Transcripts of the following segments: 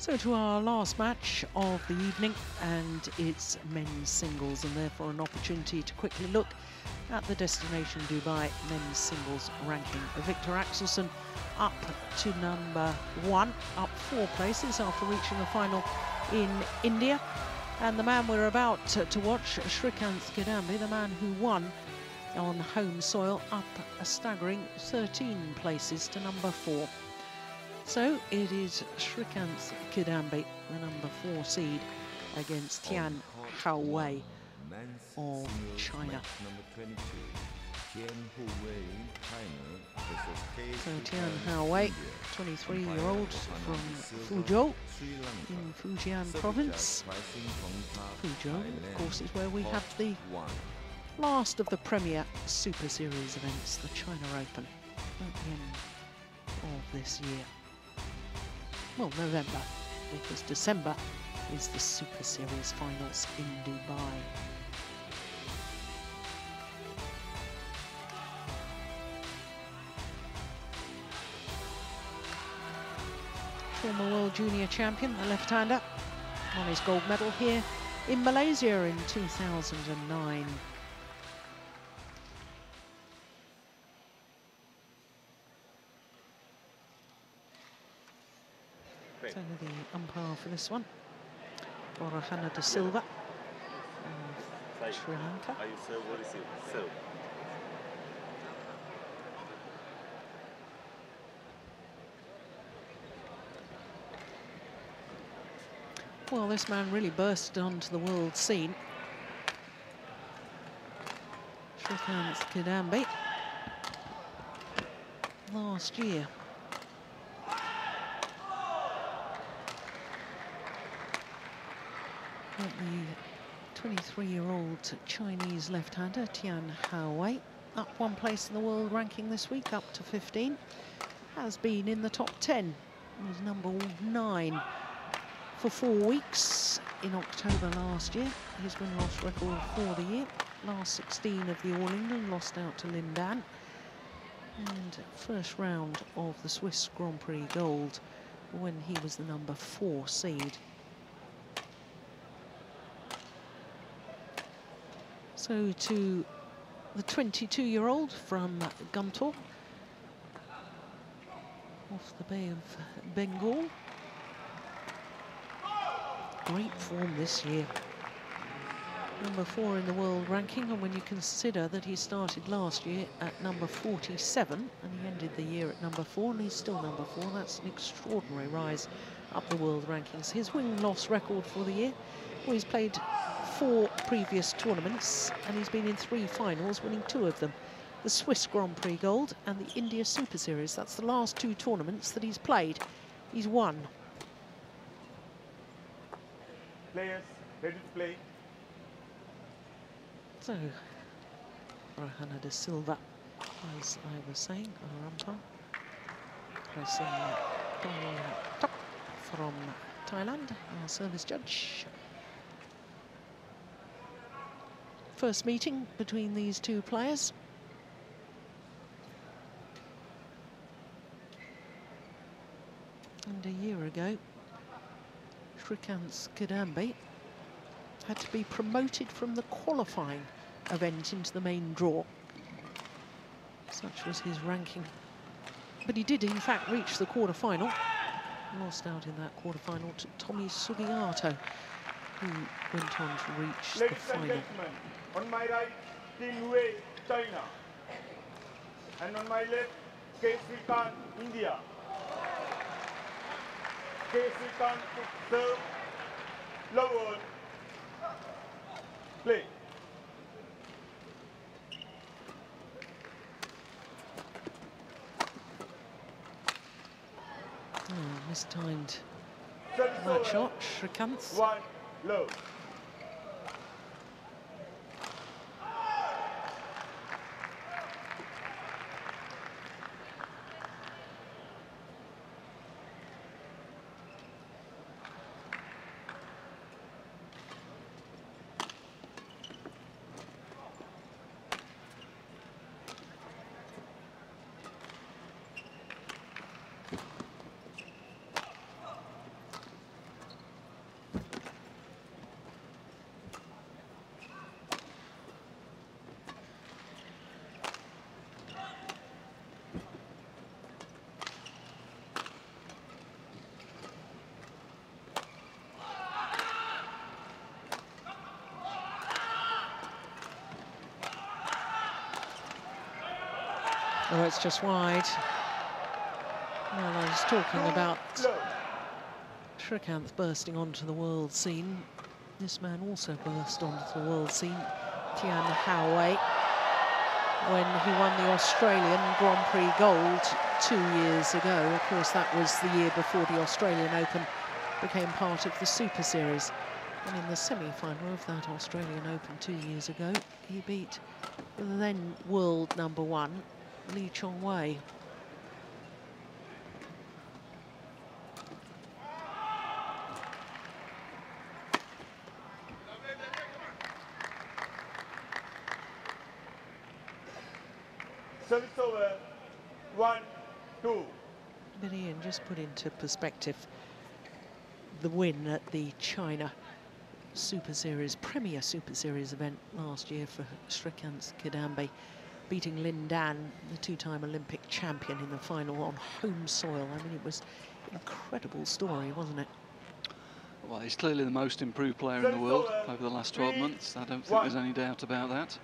So to our last match of the evening, and it's men's singles, and therefore an opportunity to quickly look at the Destination Dubai men's singles ranking. Victor Axelsen up to number 1, up 4 places after reaching the final in India. And the man we're about to watch, Srikanth Kidambi, the man who won on home soil, up a staggering 13 places to number 4. So it is Srikanth Kidambi, the number 4 seed, against Tian Houwei of China. Number 22, Tian Houwei, China, versus So Tian Houwei, 23-year-old from Fuzhou in Fujian province. Fuzhou, of course, is where we have the last of the premier Super Series events, the China Open, at the end of this year. Well, November, because December is the Super Series finals in Dubai. Former World Junior Champion, the left-hander, won his gold medal here in Malaysia in 2009. So the umpire for this one, Houwei de Silva of Sri Lanka. Well, this man really burst onto the world scene. Srikanth Kidambi last year. But the 23-year-old Chinese left-hander Tian Houwei, up 1 place in the world ranking this week, up to 15, has been in the top 10. He was number 9 for 4 weeks in October last year. His win-loss record for the year, last 16 of the All England, lost out to Lindan. And first round of the Swiss Grand Prix Gold when he was the number 4 seed. So to the 22-year-old from Guntur, off the Bay of Bengal. Great form this year. Number 4 in the world ranking, and when you consider that he started last year at number 47 and he ended the year at number 4 and he's still number 4, that's an extraordinary rise up the world rankings. His win-loss record for the year, well, he's played 4 previous tournaments and he's been in 3 finals, winning 2 of them. The Swiss Grand Prix Gold and the India Super Series. That's the last 2 tournaments that he's played. He's won. Players, ready to play. So, Houwei de Silva, as I was saying, our umpire, pressing top from Thailand, our service judge. First meeting between these 2 players. And a year ago, Srikanth Kidambi had to be promoted from the qualifying event into the main draw. Such was his ranking. But he did, in fact, reach the quarter-final. Lost out in that quarter-final to Tommy Sugiarto, who went on to reach the final. Ladies and gentlemen, on my right, Team Houwei, China. And on my left, Srikanth, India. Srikanth to serve, lower, play. Oh, mistimed that shot, Srikanth. 1 low. Oh, it's just wide. Well, I was talking about Srikanth bursting onto the world scene. This man also burst onto the world scene, Tian Houwei, when he won the Australian Grand Prix Gold 2 years ago. Of course, that was the year before the Australian Open became part of the Super Series. And in the semi-final of that Australian Open 2 years ago, he beat the then world #1, Lee Chong-wei. Service over. 1-2. But Ian, just put into perspective the win at the China Super Series, Premier Super Series event last year for Srikanth Kidambi, beating Lin Dan, the two-time Olympic champion, in the final on home soil. I mean, it was an incredible story, wasn't it? Well, he's clearly the most improved player in the world over the last 12 months. I don't think there's any doubt about that.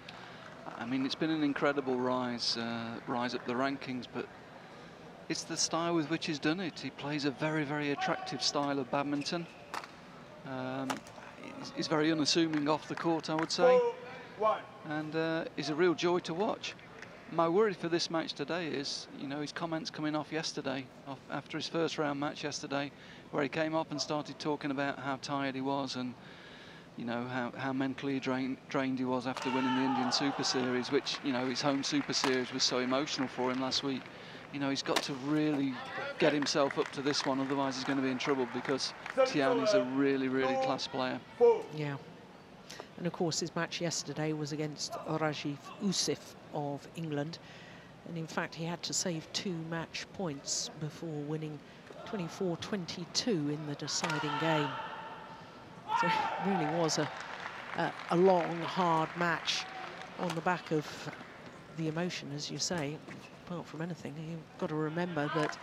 I mean, it's been an incredible rise up the rankings, but it's the style with which he's done it. He plays a very, very attractive style of badminton. He's very unassuming off the court, I would say, and he's a real joy to watch. My worry for this match today is, you know, his comments coming off yesterday, after his first round match yesterday, where he came up and started talking about how tired he was and, you know, how mentally drained he was after winning the Indian Super Series, which, you know, his home Super Series was so emotional for him last week. You know, he's got to really get himself up to this one, otherwise he's going to be in trouble, because Tian is a really, really class player. Yeah. And of course, his match yesterday was against Rajiv Usif of England. And in fact, he had to save 2 match points before winning 24-22 in the deciding game. So it really was a long, hard match on the back of the emotion, as you say. Apart from anything, you've got to remember that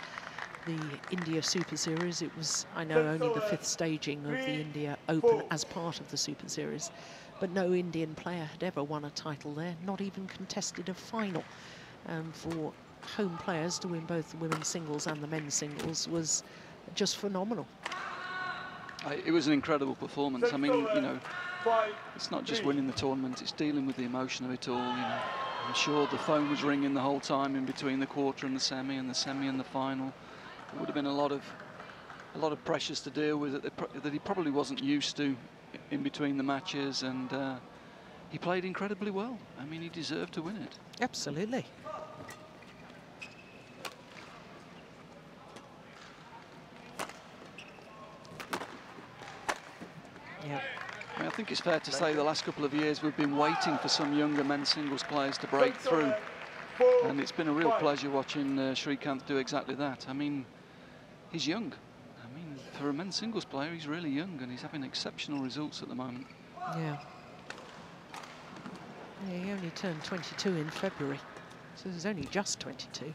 the India Super Series, it was, I know, only the 5th staging of the India Open as part of the Super Series, but no Indian player had ever won a title there, not even contested a final. And for home players to win both the women's singles and the men's singles was just phenomenal. It was an incredible performance. I mean, you know, it's not just winning the tournament, it's dealing with the emotion of it all, you know. I'm sure the phone was ringing the whole time in between the quarter and the semi and the final. It would have been a lot of pressures to deal with that he probably wasn't used to in between the matches, and he played incredibly well. I mean, he deserved to win it. Absolutely. Yeah. I mean, I think it's fair to say the last couple of years we've been waiting for some younger men's singles players to break through, and it's been a real pleasure watching Srikanth do exactly that. I mean, he's young. I mean, for a men's singles player, he's really young, and he's having exceptional results at the moment. Yeah. Yeah, he only turned 22 in February, so he's only just 22.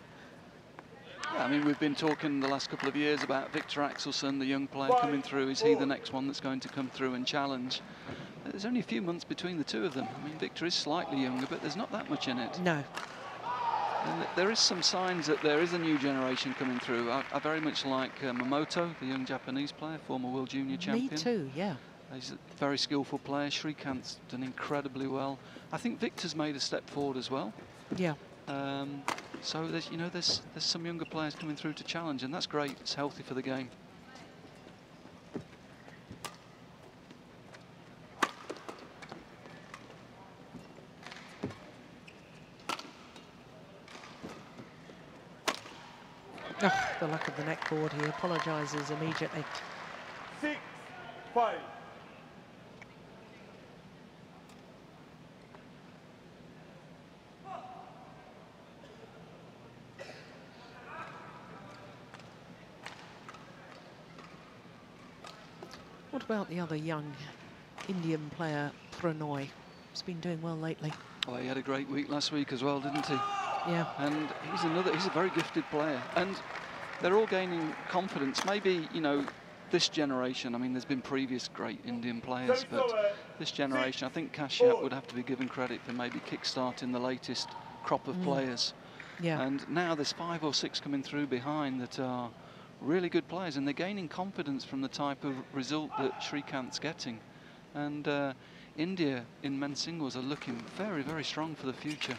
Yeah, I mean, we've been talking the last couple of years about Victor Axelsen, the young player coming through. Is he the next one that's going to come through and challenge? There's only a few months between the two of them. I mean, Victor is slightly younger, but there's not that much in it. No. And there is some signs that there is a new generation coming through. I very much like Momoto, the young Japanese player, former world junior champion. Me too, yeah. He's a very skillful player. Srikanth's done incredibly well. I think Victor's made a step forward as well. Yeah. So there's, you know, there's some younger players coming through to challenge, and that's great. It's healthy for the game. Oh, the luck of the neck board. He apologises immediately. 6-5. What about the other young Indian player, Pranoy? He's been doing well lately. Oh, he had a great week last week as well, didn't he? Yeah. And he's a very gifted player. And they're all gaining confidence. Maybe, you know, this generation, I mean, there's been previous great Indian players, but this generation, I think Kashyap would have to be given credit for maybe kick-starting the latest crop of players. Yeah. And now there's 5 or 6 coming through behind that are really good players, and they're gaining confidence from the type of result that Srikanth's getting. And India in men's singles are looking very, very strong for the future.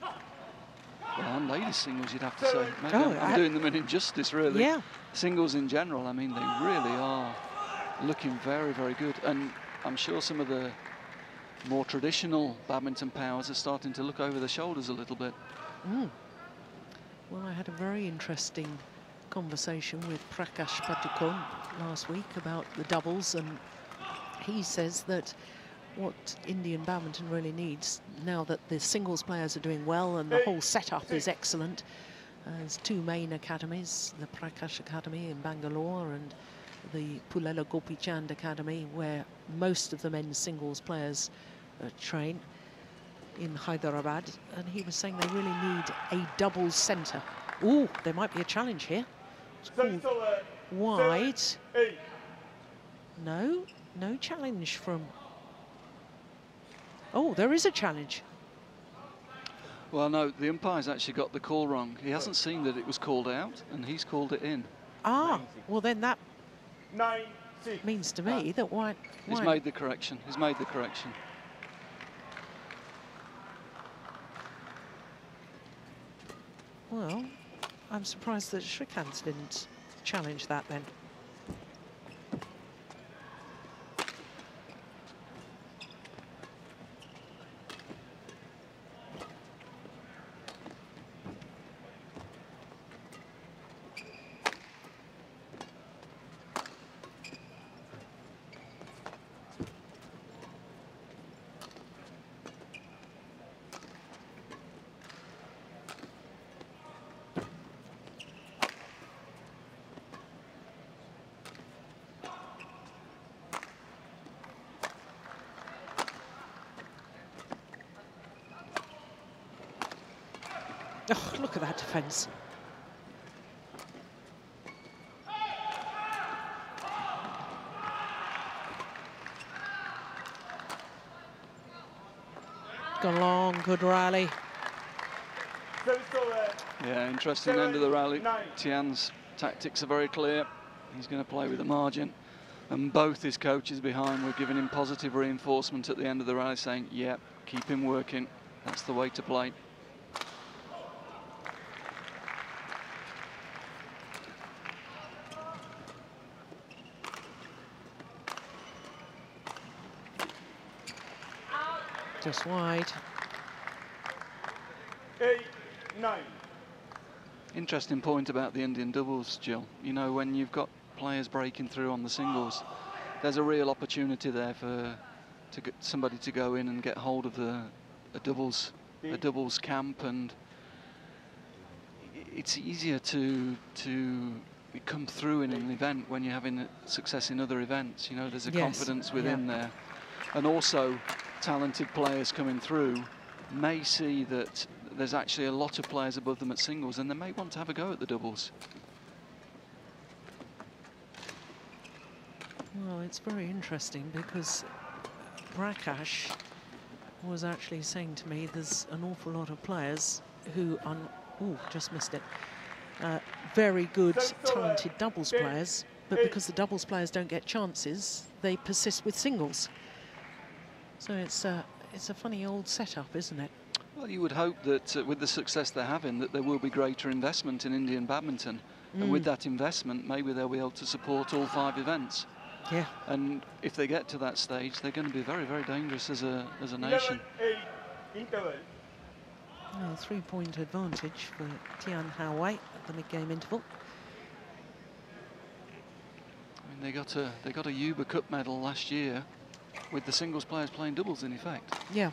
Well, and ladies singles, you'd have to say. Maybe I'm doing them an injustice, really. Yeah. Singles in general, I mean, they really are looking very, very good. And I'm sure some of the more traditional badminton powers are starting to look over their shoulders a little bit. Mm. Well, I had a very interesting conversation with Prakash Padukone last week about the doubles, and he says that what Indian badminton really needs, now that the singles players are doing well and the whole setup is excellent, there's 2 main academies, the Prakash Academy in Bangalore and the Pullela Gopichand Academy, where most of the men's singles players train in Hyderabad. And he was saying they really need a doubles centre. Ooh, there might be a challenge here. It's called wide. No, no challenge from... Oh, there is a challenge. Well, no, the umpire's actually got the call wrong. He hasn't seen that it was called out, and he's called it in. Ah, well then that means to me that white... He's made the correction. He's made the correction. Well, I'm surprised that Srikanth didn't challenge that then. Oh, look at that defence. Gone long, good rally. Yeah, interesting end of the rally. Tian's tactics are very clear. He's going to play with the margin. And both his coaches behind were giving him positive reinforcement at the end of the rally, saying, yeah, keep him working. That's the way to play. Just wide. 8-9. Interesting point about the Indian doubles, Jill. You know, when you've got players breaking through on the singles, there's a real opportunity there for somebody to go in and get hold of a doubles camp, and it's easier to come through in an event when you're having success in other events. You know, there's a confidence within there, and also talented players coming through may see that there's actually a lot of players above them at singles, and they may want to have a go at the doubles. Well, it's very interesting because Prakash was actually saying to me there's an awful lot of players who are, just missed it, very good, talented doubles players, but because the doubles players don't get chances, they persist with singles. So it's a funny old setup, isn't it? Well, you would hope that with the success they're having, that there will be greater investment in Indian badminton. And with that investment, maybe they'll be able to support all 5 events. Yeah. And if they get to that stage, they're going to be very, very dangerous as a nation. 11-8 interval. 3-point advantage for Tian Houwei at the mid-game interval. I mean, they got a Uber Cup medal last year with the singles players playing doubles in effect. Yeah.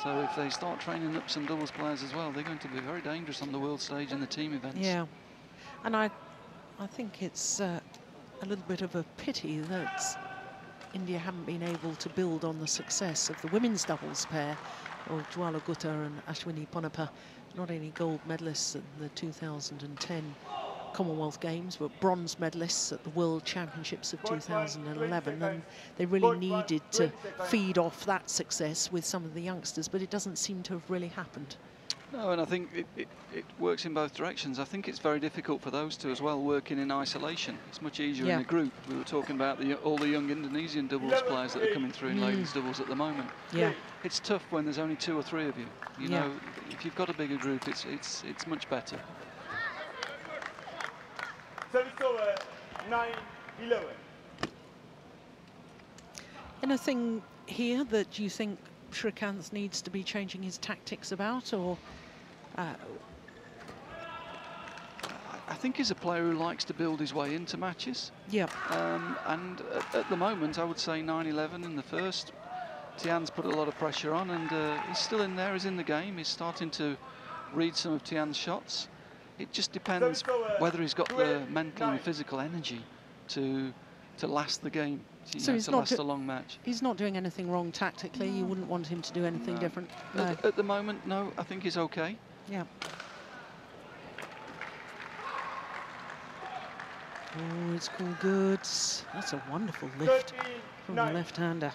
So if they start training up some doubles players as well, they're going to be very dangerous on the world stage in the team events. Yeah. And I think it's a little bit of a pity that India haven't been able to build on the success of the women's doubles pair of Jwala Gutta and Ashwini Ponnappa, not only gold medalists at the 2010 Commonwealth Games, but bronze medalists at the World Championships of 2011, and they really needed to feed off that success with some of the youngsters, but it doesn't seem to have really happened. No, and I think it works in both directions. I think it's very difficult for those two as well, working in isolation. It's much easier in a group. We were talking about all the young Indonesian doubles players that are coming through in ladies doubles at the moment. Yeah. It's tough when there's only 2 or 3 of you. You know, if you've got a bigger group, it's much better. Service over, 9-11. Anything here that you think Srikanth needs to be changing his tactics about, or? I think he's a player who likes to build his way into matches. Yeah. And at the moment, I would say 9-11 in the first. Tian's put a lot of pressure on, and he's still in there. He's in the game. He's starting to read some of Tian's shots. It just depends whether he's got the mental and physical energy to last the game. So he's to not last a long match. He's not doing anything wrong tactically. You wouldn't want him to do anything different. No. At the moment, no. I think he's okay. Yeah. Oh, it's all good. That's a wonderful lift from the left-hander.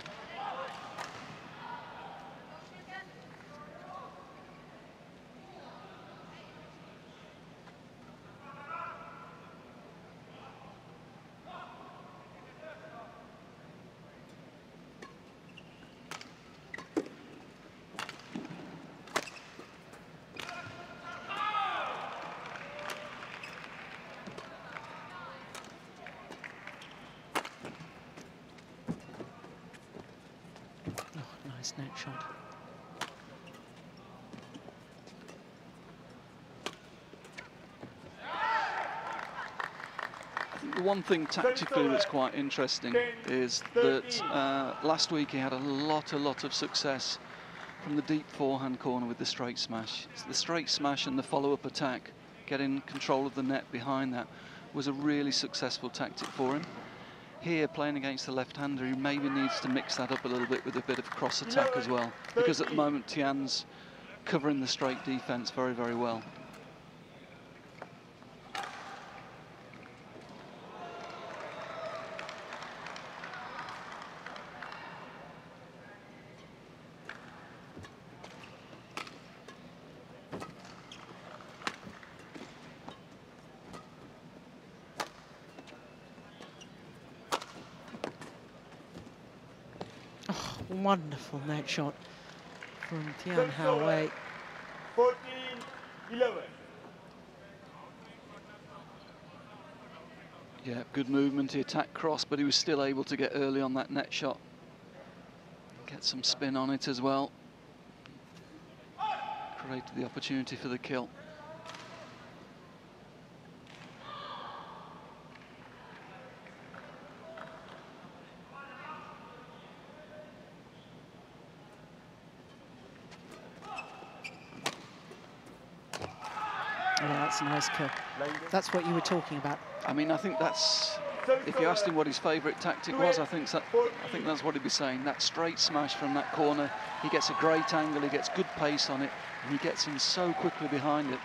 Nice net shot. I think the one thing tactically that's quite interesting is that last week he had a lot of success from the deep forehand corner with the straight smash. It's the straight smash and the follow-up attack, getting control of the net behind that, was a really successful tactic for him. Here, playing against the left-hander, he maybe needs to mix that up a little bit with a bit of cross attack as well, because at the moment Tian's covering the straight defence very, very well. Wonderful net shot from Tian Houwei. 14-11. Yeah, good movement. He attacked cross, but he was still able to get early on that net shot. Get some spin on it as well. Created the opportunity for the kill. That's a nice kill. That's what you were talking about. I mean, I think that's, if you asked him what his favourite tactic was, I think that's what he'd be saying. That straight smash from that corner, he gets a great angle, he gets good pace on it, and he gets in so quickly behind it.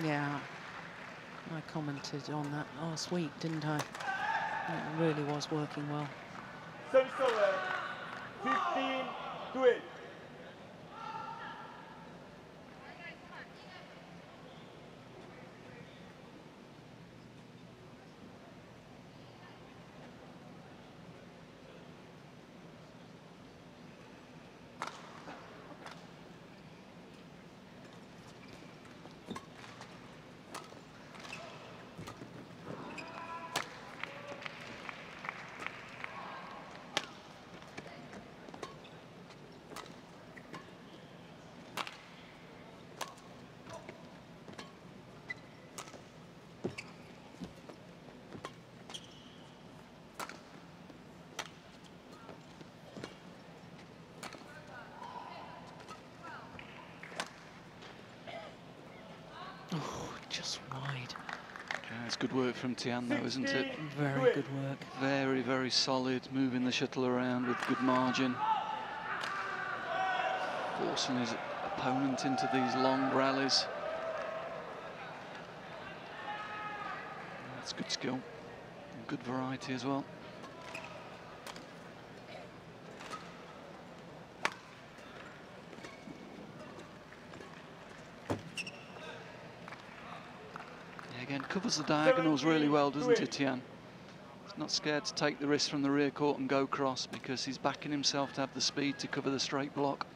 Yeah, I commented on that last week, didn't I? It really was working well. 15-12. Just wide. Yeah, it's good work from Tian though, isn't it? Very good work. Very, very solid, moving the shuttle around with good margin. Forcing his opponent into these long rallies. That's good skill and good variety as well. covers the diagonals really well, doesn't he, Tian? He's not scared to take the risk from the rear court and go cross because he's backing himself to have the speed to cover the straight block.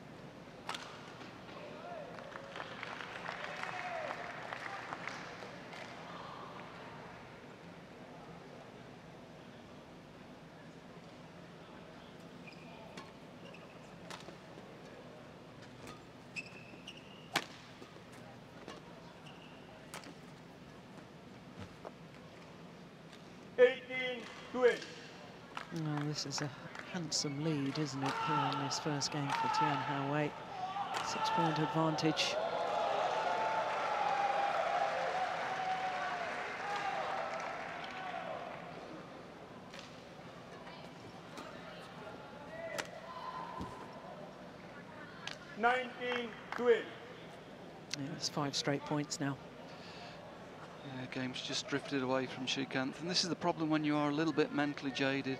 Well, this is a handsome lead, isn't it, here in this first game for Tian Houwei. 6-point advantage. Yeah, it's 5 straight points now. Yeah, game's just drifted away from Srikanth, and this is the problem when you are a little bit mentally jaded.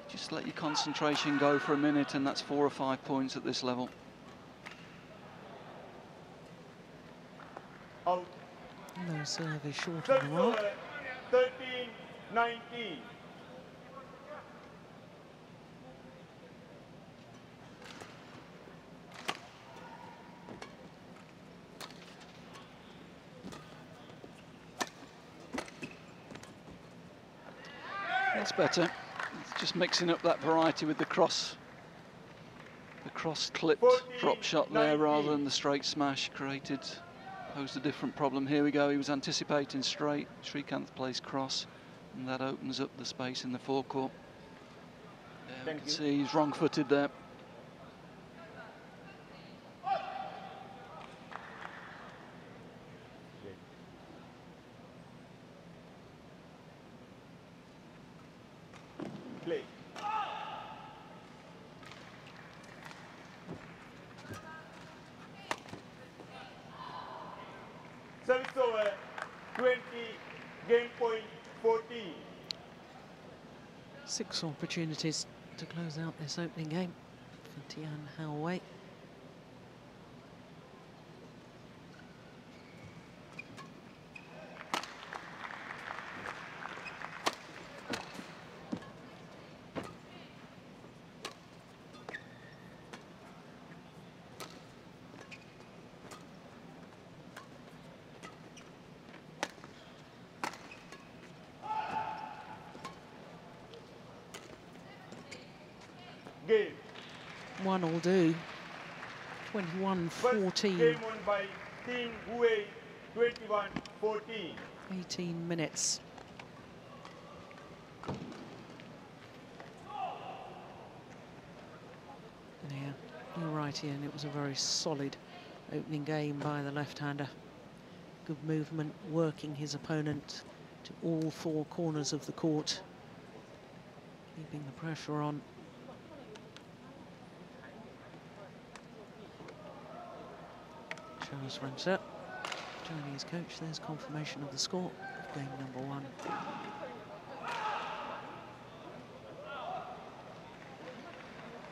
Just let your concentration go for a minute, and that's 4 or 5 points at this level. Out. No serve is short on the roll. 13-19. That's better. It's just mixing up that variety with the cross clipped drop shot there rather than the straight smash posed a different problem. Here we go. He was anticipating straight. Srikanth plays cross, and that opens up the space in the forecourt. Yeah, you can see he's wrong-footed there. Play. Service over, 20, game point 14. 6 opportunities to close out this opening game for Tian Houwei. Game. 1 will do. 21-14. Game won by Team Houwei, 21-14. 18 minutes. Yeah, you're right, Ian. It was a very solid opening game by the left-hander. Good movement, working his opponent to all 4 corners of the court, keeping the pressure on. Charles Rancer, Chinese coach. There's confirmation of the score of game number 1.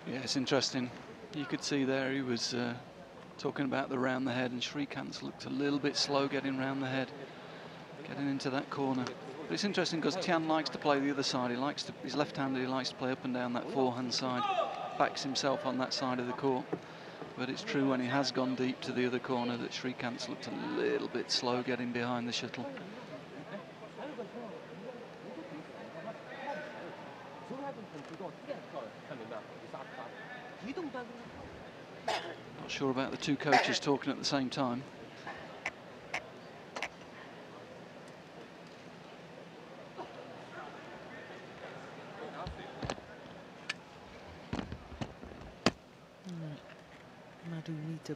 Yeah, it's interesting. You could see there he was talking about the round the head, and Srikanth looked a little bit slow getting round the head, getting into that corner. But it's interesting because Tian likes to play the other side. He likes to, he's left-handed, he likes to play up and down that forehand side, backs himself on that side of the court. But it's true when he has gone deep to the other corner that Srikanth looked a little bit slow getting behind the shuttle. Not sure about the 2 coaches talking at the same time.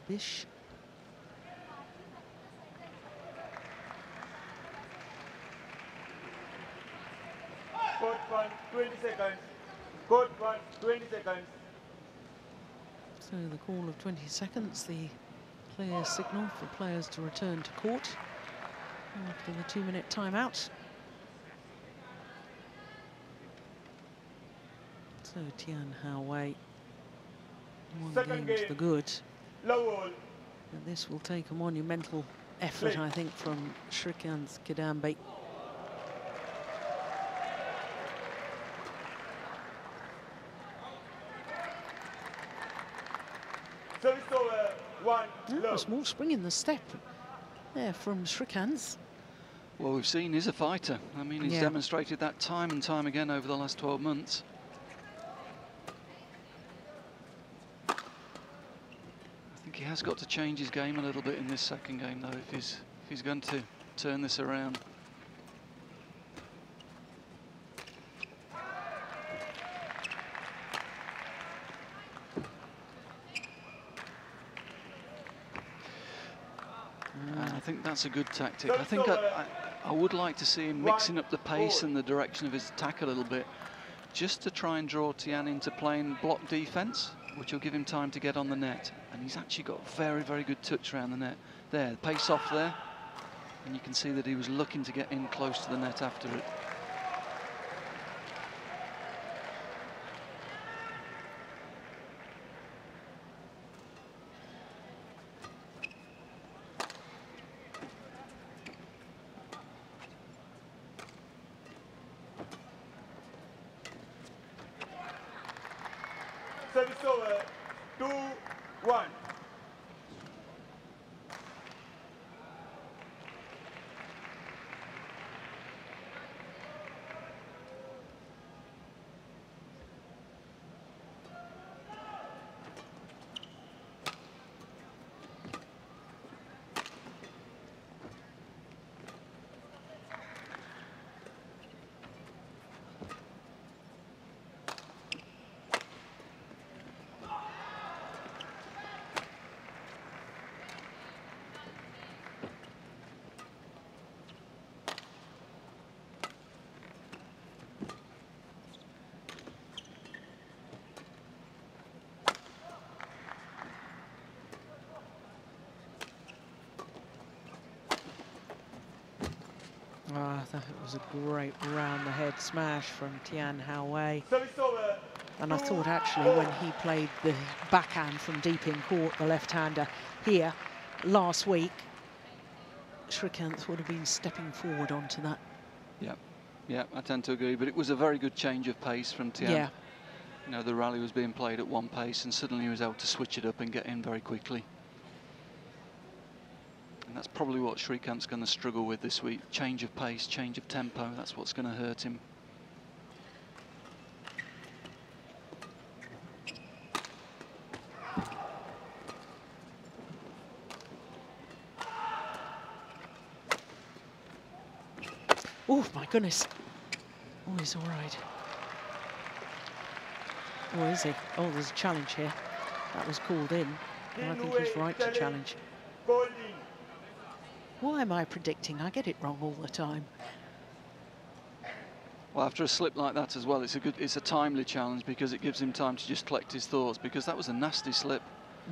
Bish. Court 1, 20 seconds. Court 1, 20 seconds. So the call of 20 seconds, the clear signal for players to return to court after the 2-minute timeout. So Tian Houwei, 1 game to the good. And this will take a monumental effort, I think, from Srikanth Kidambi. Service over. 1 That love. was more spring in the step there from Srikanth. Well, we've seen he's a fighter. I mean, he's Yeah. demonstrated that time and time again over the last 12 months. I think he has got to change his game a little bit in this second game, though, if he's going to turn this around. And I think that's a good tactic. I think I would like to see him mixing up the pace and the direction of his attack a little bit, just to try and draw Tian into playing block defence, which will give him time to get on the net. And he's actually got very, very good touch around the net. There, pace off there. And you can see that he was looking to get in close to the net after it. Service over. 2-1. Ah, that was a great round-the-head smash from Tian Houwei. Service over. And I thought actually when he played the backhand from deep in court, the left-hander here last week, Srikanth would have been stepping forward onto that. Yeah, I tend to agree, but it was a very good change of pace from Tian. Yeah. You know, the rally was being played at one pace and suddenly he was able to switch it up and get in very quickly. And that's probably what Srikanth's going to struggle with this week. Change of pace, change of tempo, that's what's going to hurt him. Oh, my goodness. Oh, he's all right. Or is he? Oh, there's a challenge here. That was called in. And I think he's right to challenge. Golding. Why am I predicting? I get it wrong all the time. Well, after a slip like that as well, it's a timely challenge because it gives him time to just collect his thoughts, because that was a nasty slip.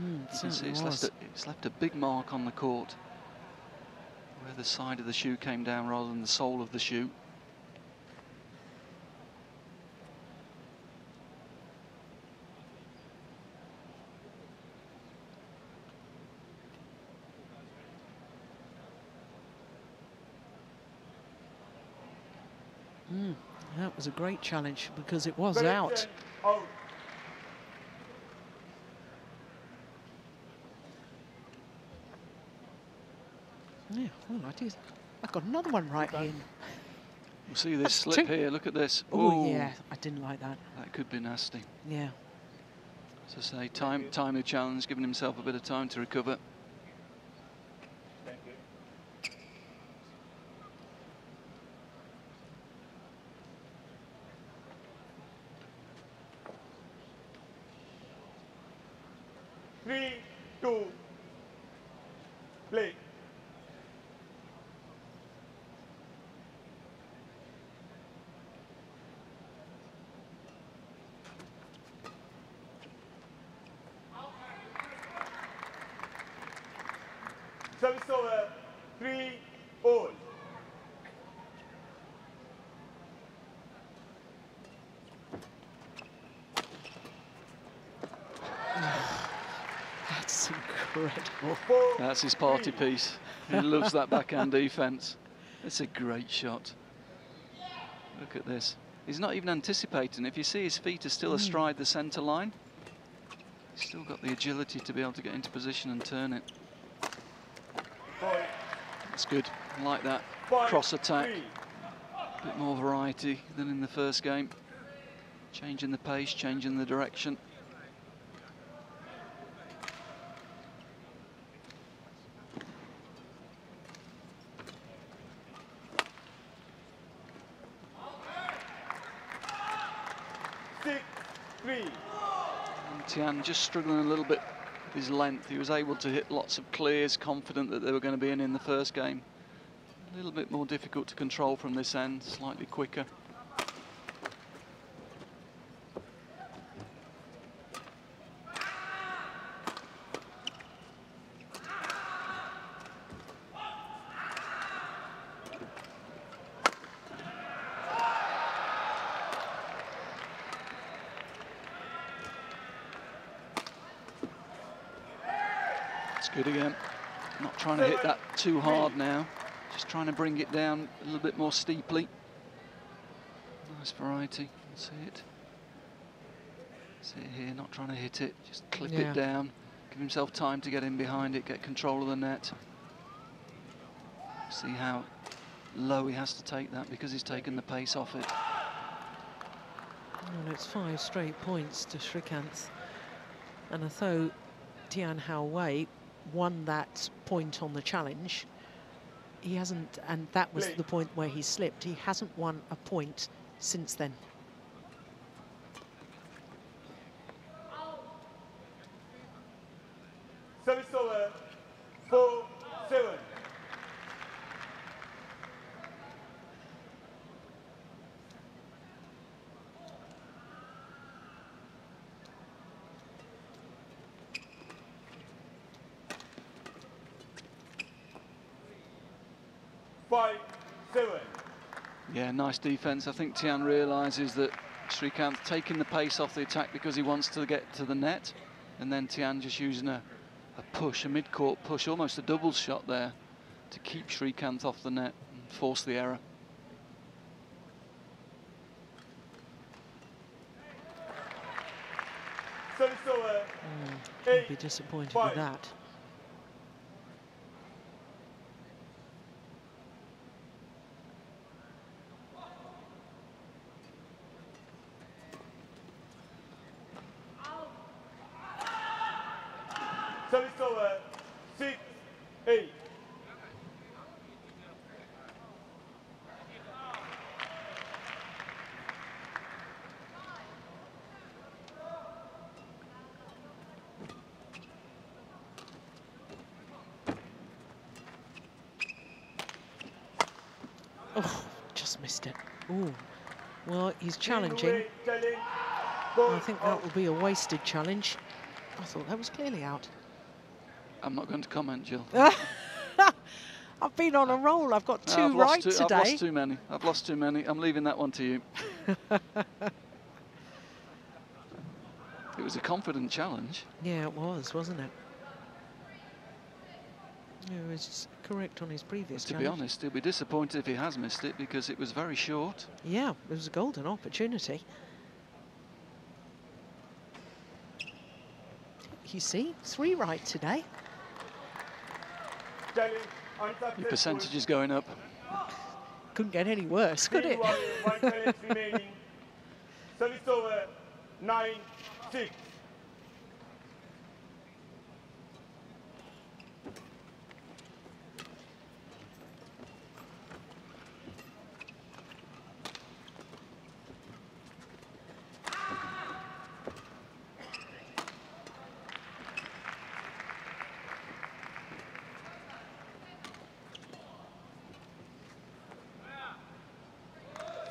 You can see it's left a big mark on the court where the side of the shoe came down rather than the sole of the shoe. That was a great challenge because it was out. Out. Yeah, well, I got another one right in. We'll see this That's slip two. here, look at this. Oh, Ooh, yeah, I didn't like that. that could be nasty. Yeah. As I say, timely challenge, giving himself a bit of time to recover. Thank you. Three, two, play. Service over. 3-all. That's incredible. That's his party piece. He loves that backhand defence. It's a great shot. Look at this. He's not even anticipating. If you see, his feet are still astride the centre line. He's still got the agility to be able to get into position and turn it. That's good. I like that cross attack. A bit more variety than in the first game. Changing the pace, changing the direction. And Tian just struggling a little bit with his length. He was able to hit lots of clears, confident that they were going to be in the first game. A little bit more difficult to control from this end, slightly quicker. Good again. Not trying to hit that too hard now. Just trying to bring it down a little bit more steeply. Nice variety. See it. See it here. Not trying to hit it. Just clip it down. Give himself time to get in behind it. Get control of the net. See how low he has to take that because he's taken the pace off it. And it's 5 straight points to Srikanth. And although Tian Houwei won that point on the challenge, he hasn't, and that was the point where he slipped, he hasn't won a point since then. Service over, 4-7. Yeah, nice defence. I think Tian realises that Srikanth taking the pace off the attack because he wants to get to the net, and then Tian just using a push, a mid-court push, almost a double shot there to keep Srikanth off the net and force the error. I'd be disappointed with that. Service over, 6-8. Oh, just missed it. Ooh. Well, he's challenging. I think that will be a wasted challenge. I thought that was clearly out. I'm not going to comment, Jill. I've been on a roll. I've got two right today. I've lost too many. I've lost too many. I'm leaving that one to you. It was a confident challenge. Yeah, it was, wasn't it? He was correct on his previous challenge. To be honest, he'll be disappointed if he has missed it because it was very short. Yeah, it was a golden opportunity. You see, 3 right today. Your percentage is going up. Couldn't get any worse, could it? 1 challenge remaining. Service over, 9-6.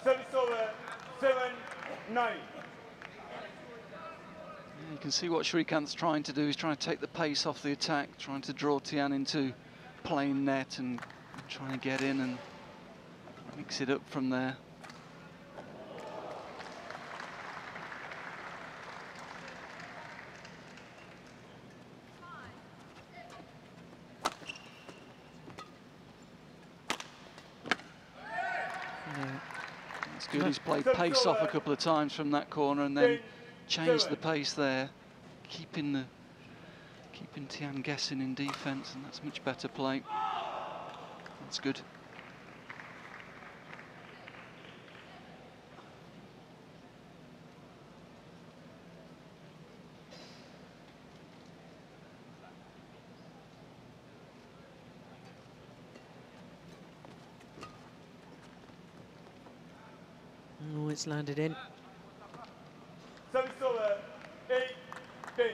Service over, 7-9. You can see what Srikanth's trying to do. He's trying to take the pace off the attack, trying to draw Tian into playing net and trying to get in and mix it up from there. It's good. He's played pace off a couple of times from that corner and then changed the pace there. keeping Tian guessing in defence, and that's much better play. That's good. Oh, it's landed in. Service over, 8-10.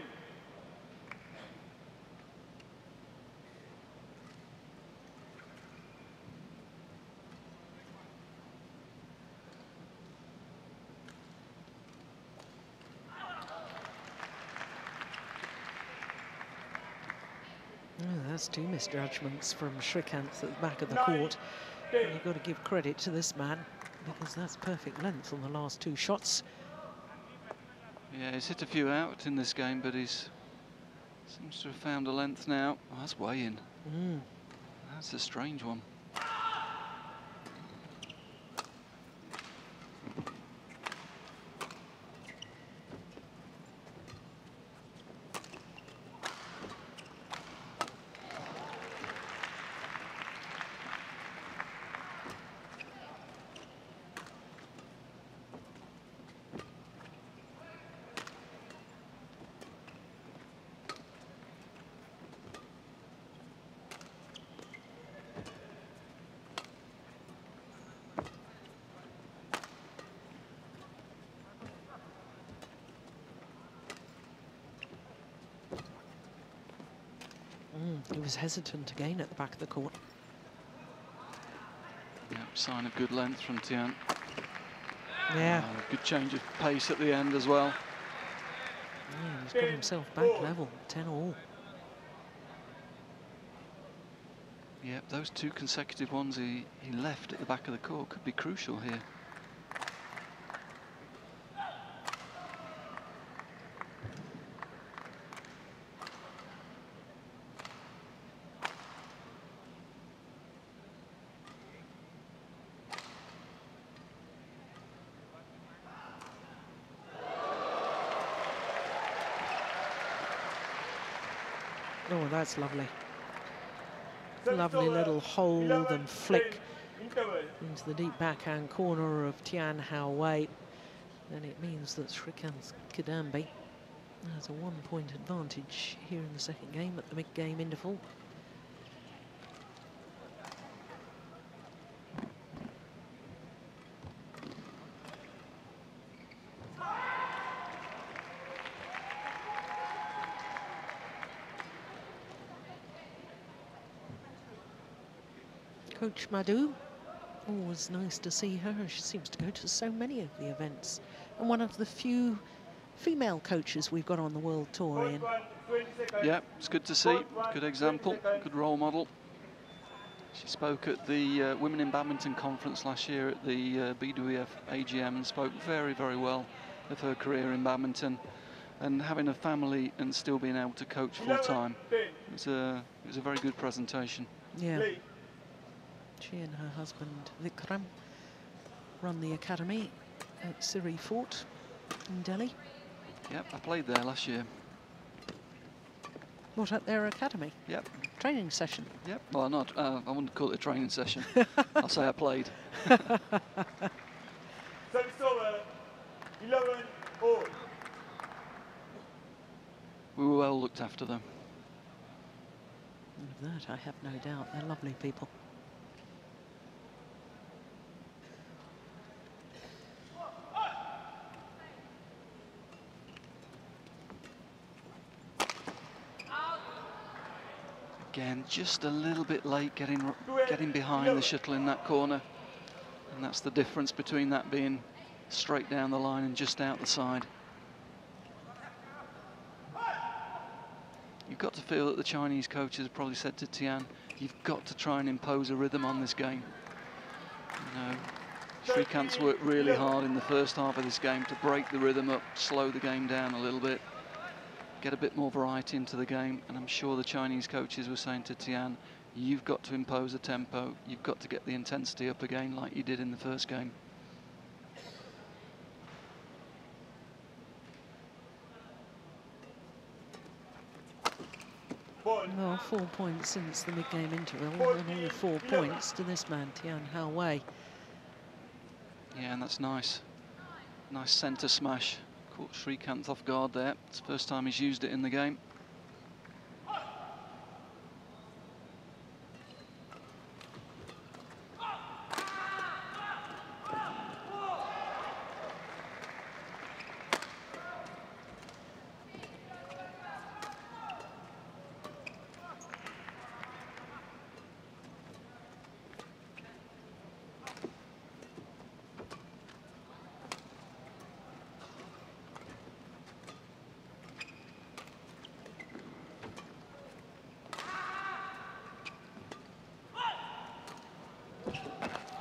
Oh, that's two misjudgments from Srikanth at the back of the court. And you've got to give credit to this man, because that's perfect length on the last two shots. Yeah, he's hit a few out in this game, but he's seems to have found a length now. Oh, that's way in. That's a strange one. He was hesitant again at the back of the court. Yep, sign of good length from Tian. Yeah. Good change of pace at the end as well. Yeah, he's got himself back level, 10-all. Yep, those two consecutive ones he left at the back of the court could be crucial here. Oh, that's lovely. Lovely little hold and flick into the deep backhand corner of Tian Houwei. And it means that Srikanth Kidambi has a 1-point advantage here in the second game at the mid-game interval. Coach Madhu, always nice to see her. She seems to go to so many of the events. And one of the few female coaches we've got on the World Tour, Ian. Yeah, it's good to see. Good example, good role model. She spoke at the Women in Badminton conference last year at the BWF AGM and spoke very, very well of her career in badminton. And having a family and still being able to coach full time, it was a very good presentation. Yeah. She and her husband Vikram run the academy at Siri Fort in Delhi. Yep, I played there last year. What, at their academy? Yep. Training session? Yep. Well, not. I wouldn't call it a training session. I'll say I played. Service over, 11-all. We were well looked after them. Of that, I have no doubt. They're lovely people. Again, just a little bit late getting behind the shuttle in that corner. And that's the difference between that being straight down the line and just out the side. You've got to feel that the Chinese coaches have probably said to Tian, you've got to try and impose a rhythm on this game. You know, Srikanth's worked really hard in the first half of this game to break the rhythm up, slow the game down a little bit, get a bit more variety into the game, and I'm sure the Chinese coaches were saying to Tian, you've got to impose a tempo, you've got to get the intensity up again like you did in the first game. Well, 4 points since the mid-game interval, and all 4 points to this man, Tian Houwei. Yeah, and that's nice. Nice centre smash. Caught Srikanth off guard there. It's the first time he's used it in the game.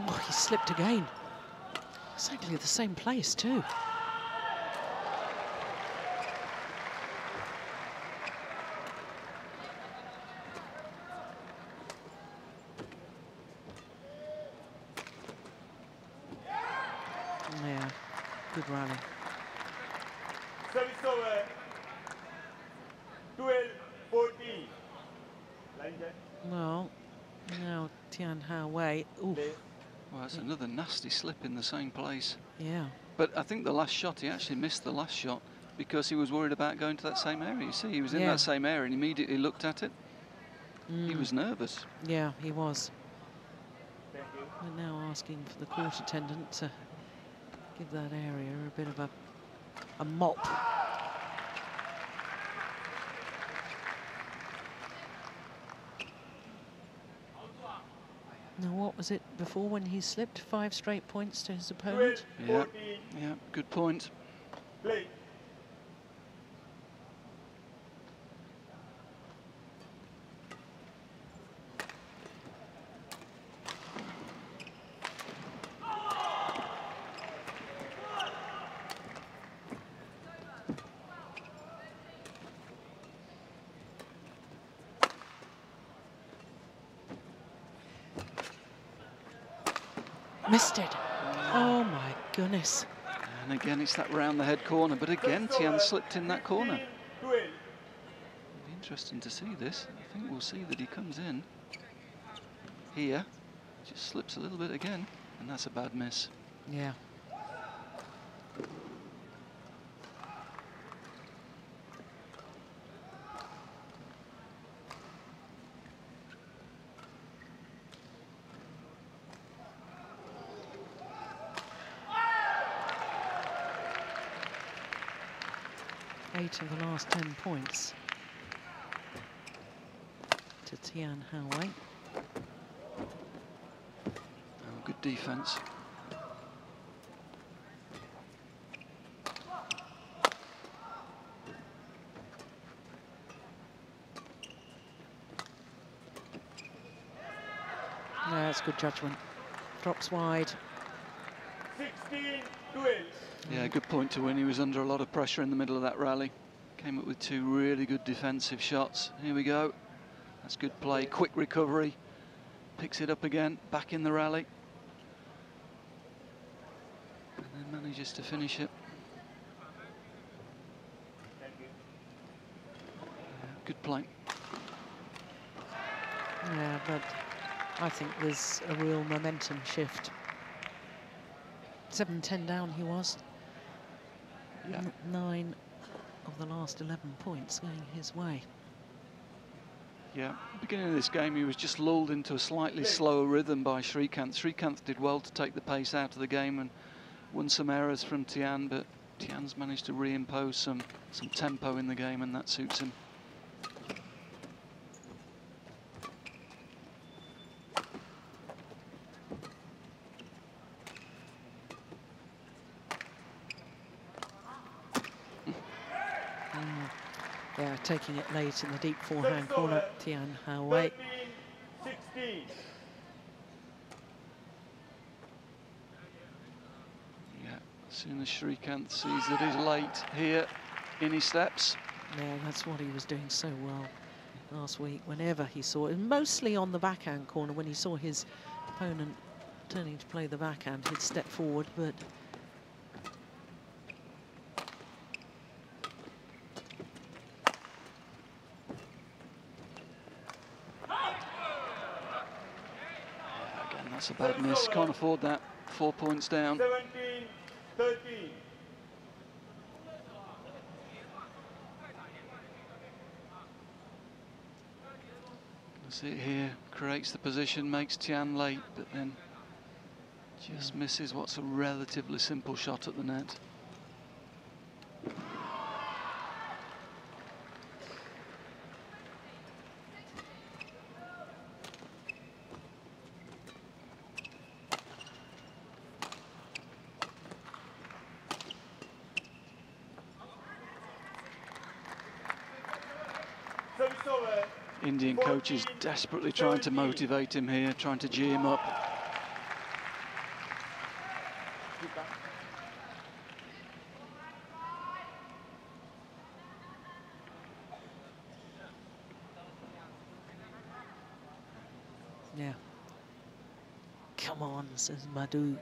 Oh, he slipped again. Exactly the same place, too. Yeah, good rally. Service over. 12-14. Line check. Well, now Tian Houwei. Oof. Well, that's another nasty slip in the same place. Yeah. But I think the last shot, he actually missed the last shot because he was worried about going to that same area. You see, he was in that same area and immediately looked at it. He was nervous. Yeah, he was. Thank you. We're now asking for the court attendant to give that area a bit of a mop. Now, what was it before when he slipped? 5 straight points to his opponent? 12-14. Yeah, good point. Play. Missed it. Oh, my goodness. And again, it's that round the head corner. But again, Tian slipped in that corner. 12. It'll be interesting to see this. I think we'll see that he comes in here. Just slips a little bit again. And that's a bad miss. Yeah. Eight of the last 10 points to Tian Houwei. Oh, good defence. No, that's good judgment. Drops wide. 16-12. Yeah, good point to win. He was under a lot of pressure in the middle of that rally. Came up with 2 really good defensive shots. Here we go. That's good play. Quick recovery. Picks it up again. Back in the rally. And then manages to finish it. Thank you. Good play. Yeah, but I think there's a real momentum shift. 7-10 down he was. Yeah. 9 of the last 11 points going his way. Yeah, beginning of this game he was just lulled into a slightly slower rhythm by Srikanth. Srikanth did well to take the pace out of the game and won some errors from Tian, but Tian's managed to reimpose some tempo in the game, and that suits him. Yeah, taking it late in the deep forehand corner, Tian Houwei. 13-16. Yeah, as soon as Srikanth sees that he's late here, in he steps. Yeah, that's what he was doing so well last week. Whenever he saw it, mostly on the backhand corner, when he saw his opponent turning to play the backhand, he'd step forward, but That's a bad miss. Can't afford that. 4 points down. 17-13. See it here, creates the position, makes Tian late, but then just misses what's a relatively simple shot at the net. Indian coach is desperately trying to motivate him here, trying to gee him up. Yeah. Come on, says Madhu.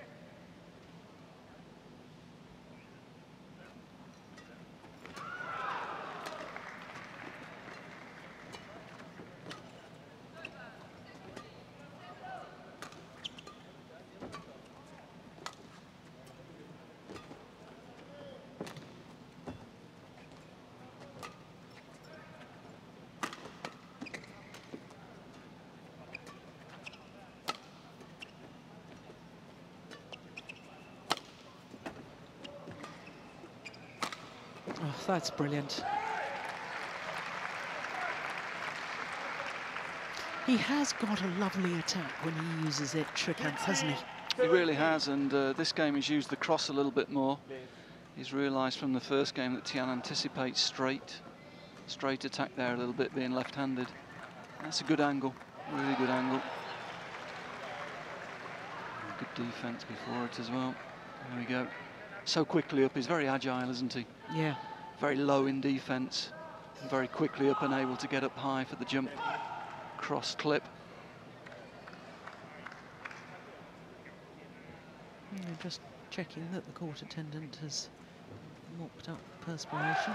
Oh, that's brilliant. He has got a lovely attack when he uses it, Srikanth, hasn't he? He really has, and this game he's used the cross a little bit more. He's realised from the first game that Tian anticipates straight attack there a little bit, being left-handed. That's a good angle, really good angle. Good defence before it as well. There we go. So quickly up, he's very agile, isn't he? Yeah. Very low in defence, very quickly up and able to get up high for the jump. Cross clip. Just checking that the court attendant has mopped up perspiration.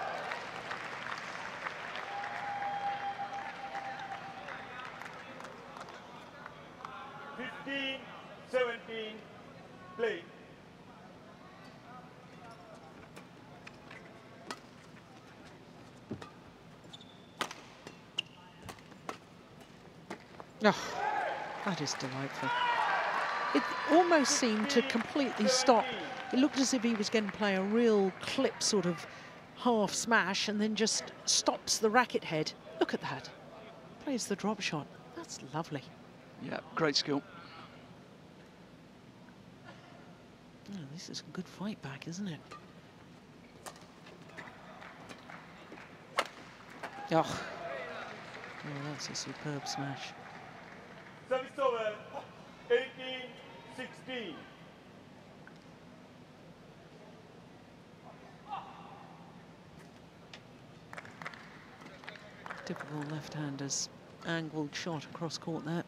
Play. Oh, that is delightful. It almost seemed to completely stop. It looked as if he was going to play a real clip sort of half smash and then just stops the racket head. Look at that. Plays the drop shot. That's lovely. Yeah, great skill. Oh, this is a good fight back, isn't it? Oh, that's a superb smash. Service over, 18-16. Typical left-handers, angled shot across court there.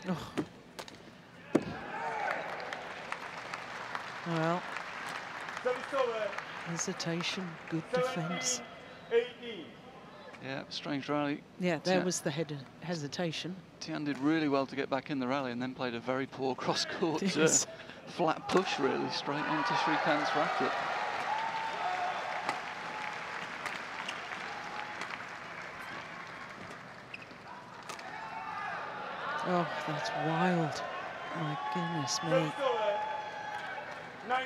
Oh. Well, hesitation, good defence. 18. Yeah, strange rally. Yeah, there was the hesitation. Tian did really well to get back in the rally and then played a very poor cross-court Yes. flat push, really, straight onto Srikanth's racket. Oh, that's wild. My goodness me. 19-17.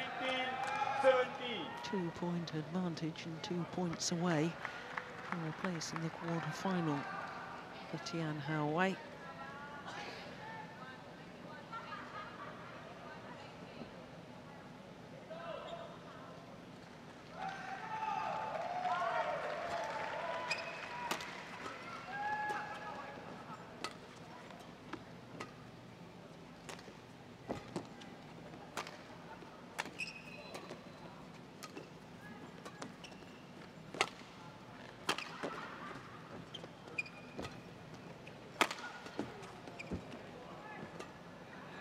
2-point advantage and 2 points away from a place in the quarter-final for Tian Houwei.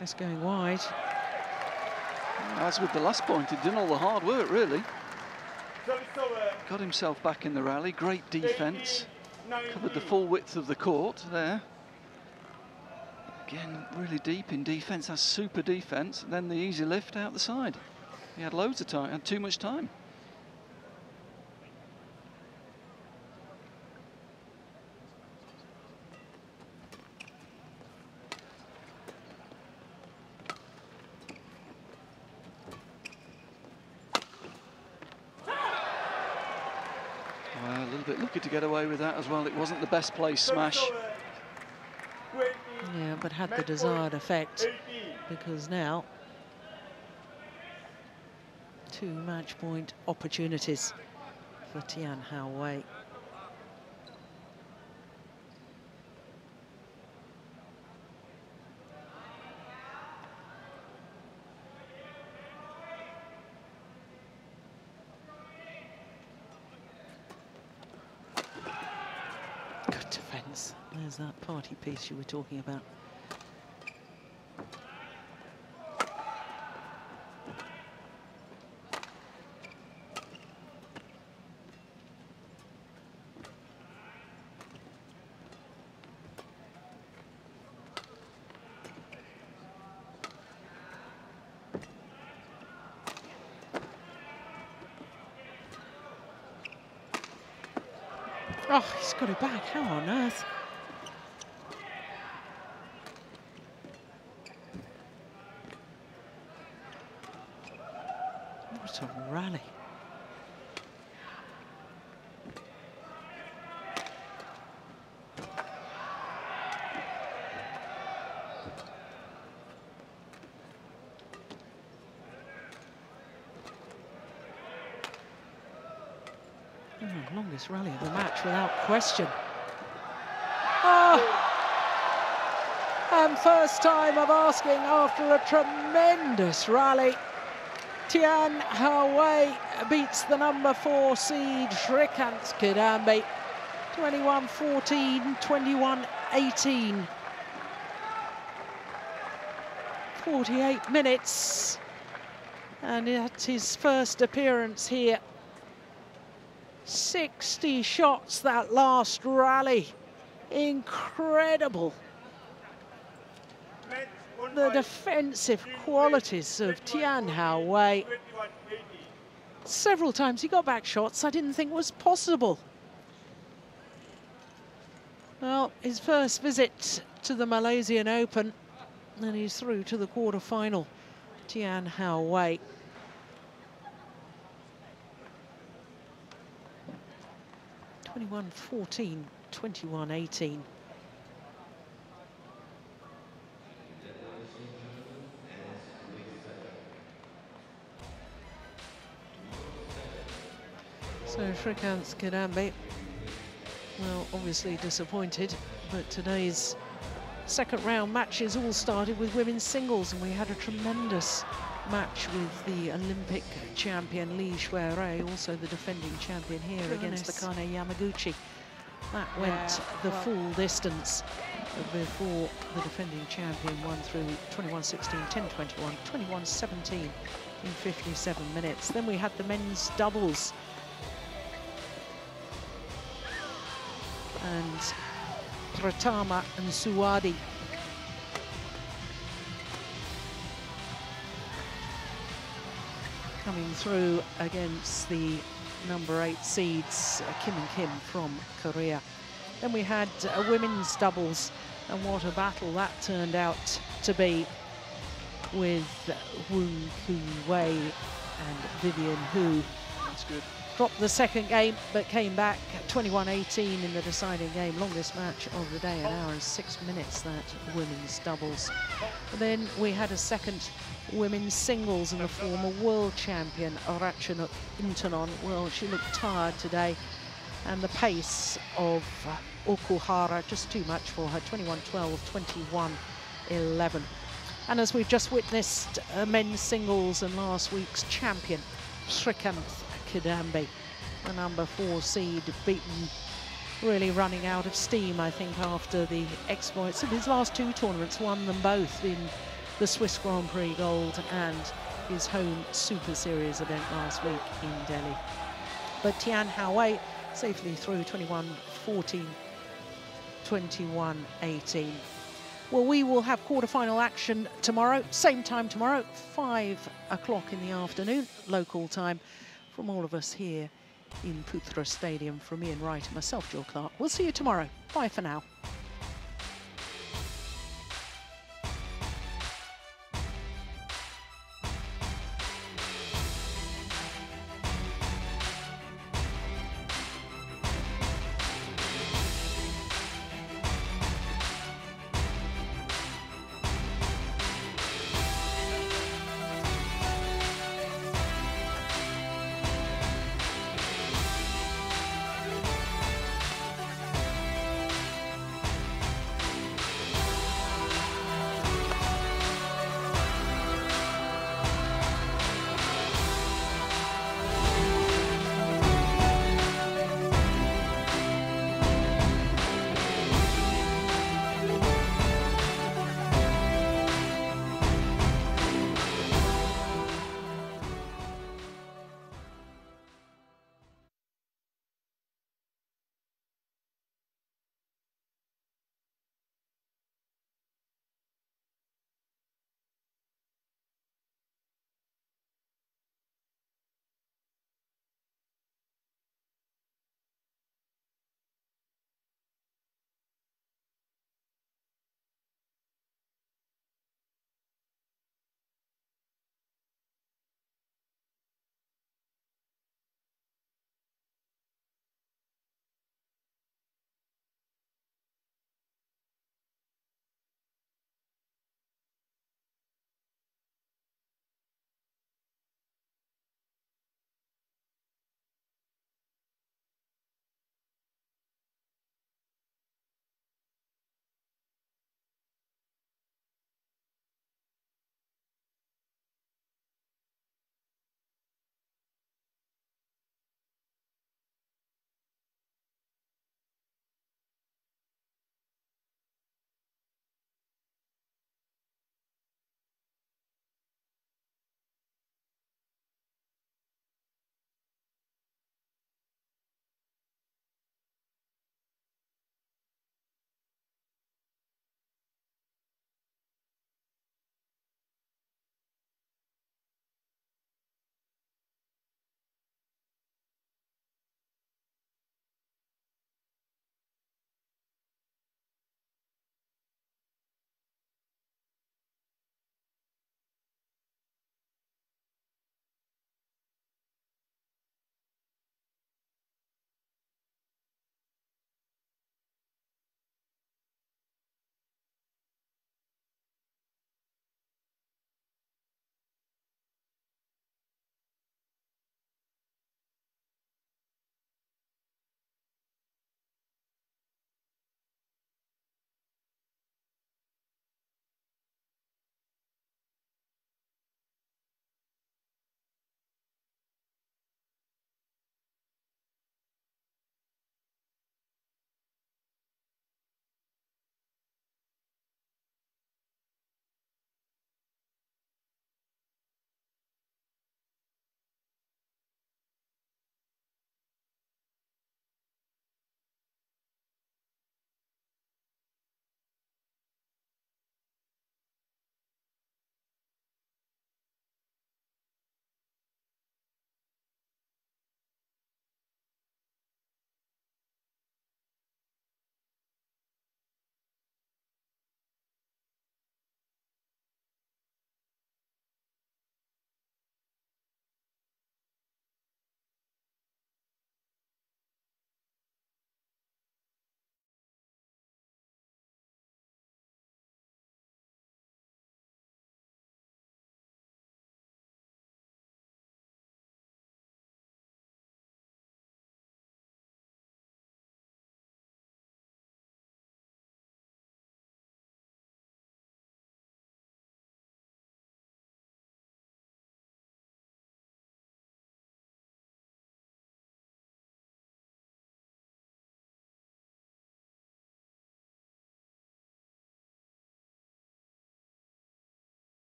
It's going wide. As with the last point, he'd done all the hard work, really. Got himself back in the rally. Great defence. Covered the full width of the court there. Again, really deep in defence. That's super defence. Then the easy lift out the side. He had loads of time, had too much time. Well, a little bit lucky to get away with that as well. It wasn't the best place smash. Yeah, but had the desired effect, because now 2 match point opportunities for Tian Houwei. Good defence. There's that party piece you were talking about. Oh, he's got it back. How on earth? What a rally. Longest rally of the match without question. Oh! And first time of asking after a tremendous rally. Tian Houwei beats the number 4 seed Srikanth Kidambi. 21-14, 21-18. 48 minutes. And at his first appearance here, 60 shots that last rally. Incredible. The defensive qualities of Tian Houwei. Several times he got back shots I didn't think was possible. Well, his first visit to the Malaysian Open, and he's through to the quarter-final. Tian Houwei. 21-14, 21-18. So Srikanth Kidambi, well, obviously disappointed, but today's second round matches all started with women's singles, and we had a tremendous match with the Olympic champion Lee Houwei, also the defending champion here, against the Akane Yamaguchi. That went the full distance before the defending champion won through 21-16, 10-21, 21-17 in 57 minutes. Then we had the men's doubles. And Pratama and Suwadi coming through against the number 8 seeds, Kim and Kim from Korea. Then we had women's doubles, and what a battle that turned out to be, with Woon Koo-wei and Vivian Hu. That's good. Dropped the second game, but came back 21-18 in the deciding game. Longest match of the day, 1 hour and 6 minutes, that women's doubles. And then we had a second women's singles, and the former world champion, Ratchanok Intanon. Well, she looked tired today, and the pace of Okuhara just too much for her, 21-12, 21-11. And as we've just witnessed, men's singles and last week's champion, Srikanth Kidambi, the number 4 seed, beaten, really running out of steam, I think, after the exploits of his last 2 tournaments, won them both in the Swiss Grand Prix gold and his home Super Series event last week in Delhi. But Tian Houwei safely through 21-14, 21-18. Well, we will have quarter-final action tomorrow, same time tomorrow, 5 o'clock in the afternoon, local time, from all of us here in Putra Stadium, from Ian Wright and myself, Jill Clark. We'll see you tomorrow. Bye for now.